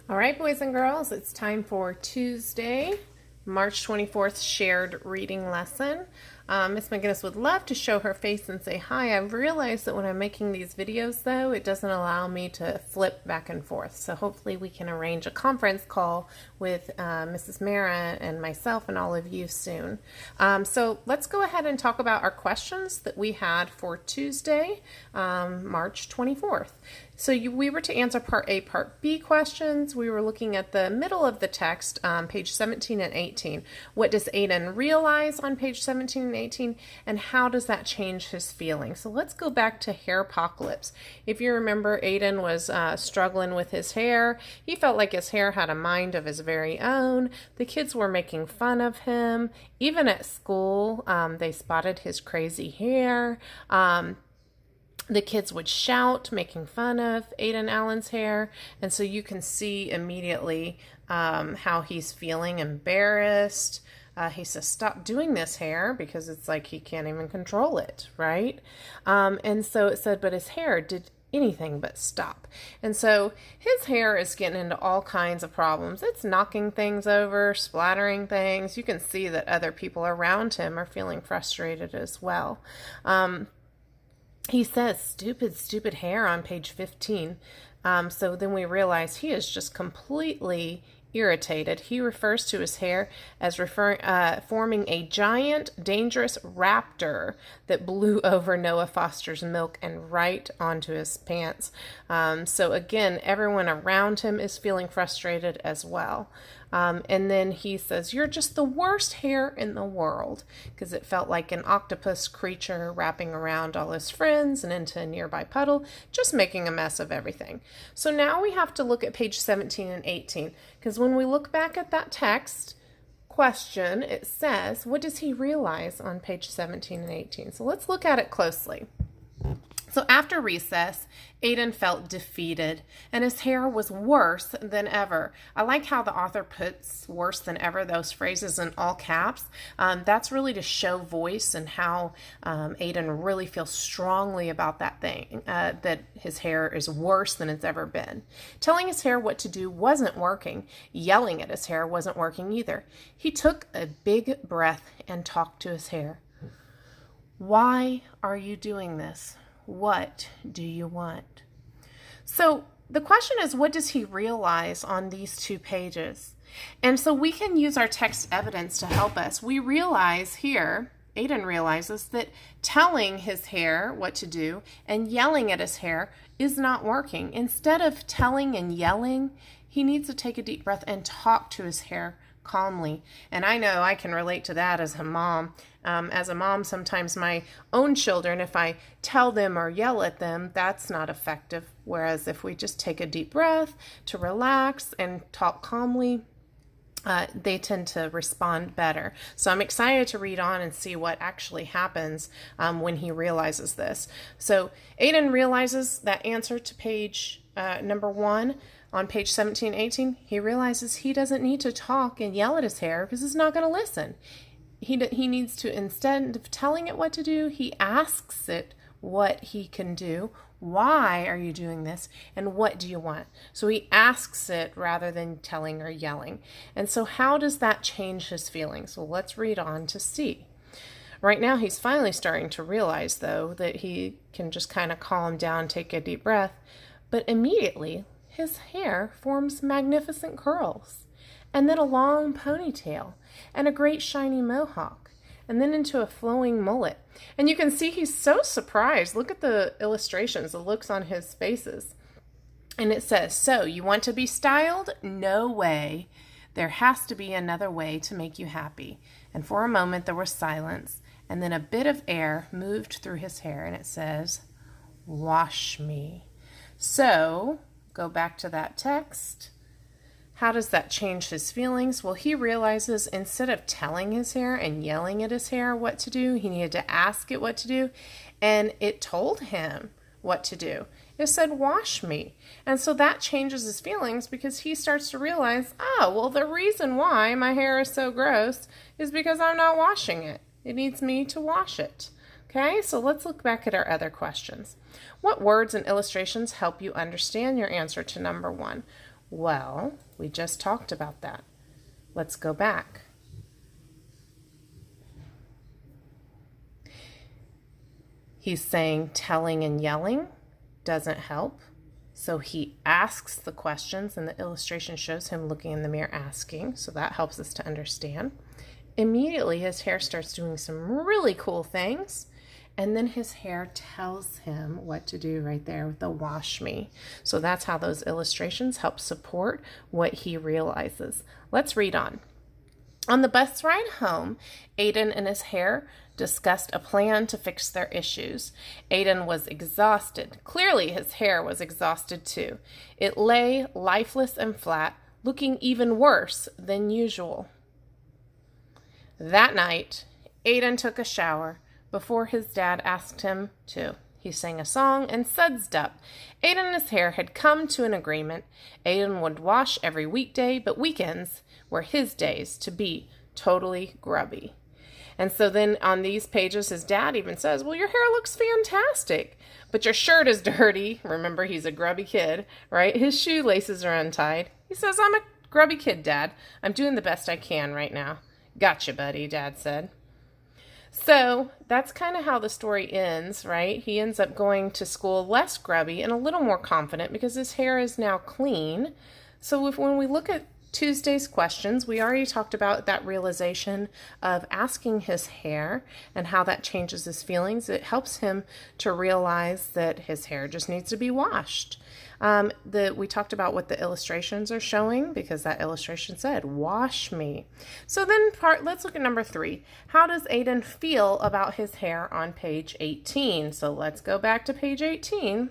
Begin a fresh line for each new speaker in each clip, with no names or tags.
All right, boys and girls, it's time for Tuesday, March 24th shared reading lesson. Miss McGinnis would love to show her face and say hi. I've realized that when I'm making these videos, though, it doesn't allow me to flip back and forth. So hopefully we can arrange a conference call with Mrs. Mara and myself and all of you soon. So let's go ahead and talk about our questions that we had for Tuesday, March 24th. So we were to answer Part A, Part B questions. We were looking at the middle of the text, page 17 and 18. What does Aiden realize on page 17 and 18, and how does that change his feelings? So let's go back to Hairpocalypse. If you remember, Aiden was struggling with his hair. He felt like his hair had a mind of his very own. The kids were making fun of him. Even at school, they spotted his crazy hair. The kids would shout, making fun of Aiden Allen's hair. And so you can see immediately how he's feeling embarrassed. He says, stop doing this hair, because it's like he can't even control it, right? And so it said, but his hair did anything but stop. And so his hair is getting into all kinds of problems. It's knocking things over, splattering things. You can see that other people around him are feeling frustrated as well. He says, stupid, stupid hair on page 15. So then we realize he is just completely irritated. He refers to his hair as forming a giant, dangerous raptor that blew over Noah Foster's milk and right onto his pants. So again, everyone around him is feeling frustrated as well. And then he says, you're just the worst hair in the world, because it felt like an octopus creature wrapping around all his friends and into a nearby puddle, just making a mess of everything. So now we have to look at page 17 and 18, because when we look back at that text question, it says, what does he realize on page 17 and 18? So let's look at it closely. So after recess, Aiden felt defeated, and his hair was worse than ever. I like how the author puts worse than ever, those phrases in all caps. That's really to show voice and how Aiden really feels strongly about that thing, that his hair is worse than it's ever been. Telling his hair what to do wasn't working. Yelling at his hair wasn't working either. He took a big breath and talked to his hair. Why are you doing this? What do you want? So the question is, what does he realize on these two pages? And so we can use our text evidence to help us. We realize here, Aiden realizes that telling his hair what to do and yelling at his hair is not working. Instead of telling and yelling, he needs to take a deep breath and talk to his hair calmly. And I know I can relate to that as a mom. Sometimes my own children, if I tell them or yell at them, that's not effective. Whereas if we just take a deep breath to relax and talk calmly, they tend to respond better. So I'm excited to read on and see what actually happens when he realizes this. So Aiden realizes that answer to page number 1 on page 17, 18. He realizes he doesn't need to talk and yell at his hair because it's not going to listen. He needs to, instead of telling it what to do, he asks it what he can do. Why are you doing this? And what do you want? So he asks it rather than telling or yelling. And so how does that change his feelings? Well, let's read on to see. Right now, he's finally starting to realize, though, that he can just kind of calm down, take a deep breath. But immediately, his hair forms magnificent curls, and then a long ponytail, and a great shiny mohawk, and then into a flowing mullet. And you can see he's so surprised. Look at the illustrations, the looks on his faces. And it says, so you want to be styled? No way. There has to be another way to make you happy. And for a moment there was silence, and then a bit of air moved through his hair, and it says, wash me. So go back to that text. How does that change his feelings? Well, he realizes instead of telling his hair and yelling at his hair what to do, he needed to ask it what to do, and it told him what to do. It said, wash me. And so that changes his feelings, because he starts to realize, oh, well, the reason why my hair is so gross is because I'm not washing it. It needs me to wash it. Okay, so let's look back at our other questions. What words and illustrations help you understand your answer to number 1? Well, we just talked about that. Let's go back. He's saying telling and yelling doesn't help. So he asks the questions, and the illustration shows him looking in the mirror asking. So that helps us to understand. Immediately, his hair starts doing some really cool things. And then his hair tells him what to do right there with the wash me. So that's how those illustrations help support what he realizes. Let's read on. On the bus ride home, Aiden and his hair discussed a plan to fix their issues. Aiden was exhausted. Clearly, his hair was exhausted too. It lay lifeless and flat, looking even worse than usual. That night, Aiden took a shower before his dad asked him to. He sang a song and sudsed up. Aiden and his hair had come to an agreement. Aiden would wash every weekday, but weekends were his days to be totally grubby. And so then on these pages, his dad even says, well, your hair looks fantastic, but your shirt is dirty. Remember, he's a grubby kid, right? His shoelaces are untied. He says, I'm a grubby kid, Dad. I'm doing the best I can right now. Gotcha, buddy, Dad said. So that's kind of how the story ends, right? He ends up going to school less grubby and a little more confident because his hair is now clean. So when we look at Tuesday's questions, we already talked about that realization of asking his hair and how that changes his feelings. It helps him to realize that his hair just needs to be washed. We talked about what the illustrations are showing because that illustration said, wash me. So then let's look at number 3. How does Aiden feel about his hair on page 18? So let's go back to page 18.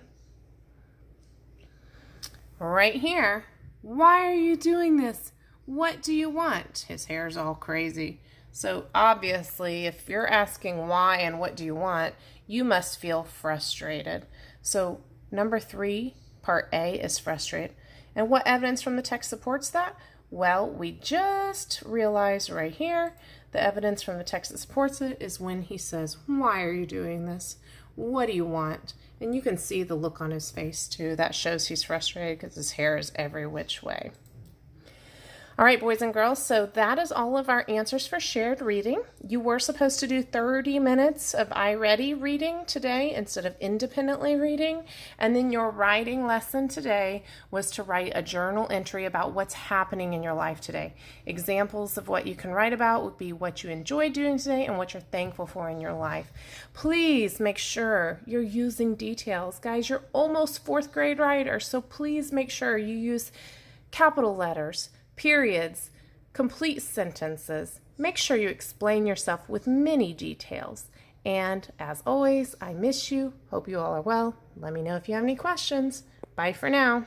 Right here. Why are you doing this? What do you want? His hair's all crazy. So obviously, if you're asking why and what do you want, you must feel frustrated. So number 3, part A is frustrated. And what evidence from the text supports that? Well, we just realized right here, the evidence from the text that supports it is when he says, why are you doing this? What do you want? And you can see the look on his face too. That shows he's frustrated because his hair is every which way. All right, boys and girls, so that is all of our answers for shared reading. You were supposed to do 30 minutes of iReady reading today instead of independently reading. And then your writing lesson today was to write a journal entry about what's happening in your life today. Examples of what you can write about would be what you enjoyed doing today and what you're thankful for in your life. Please make sure you're using details. Guys, you're almost 4th grade writers, so please make sure you use capital letters, periods, complete sentences. Make sure you explain yourself with many details. And as always, I miss you. Hope you all are well. Let me know if you have any questions. Bye for now.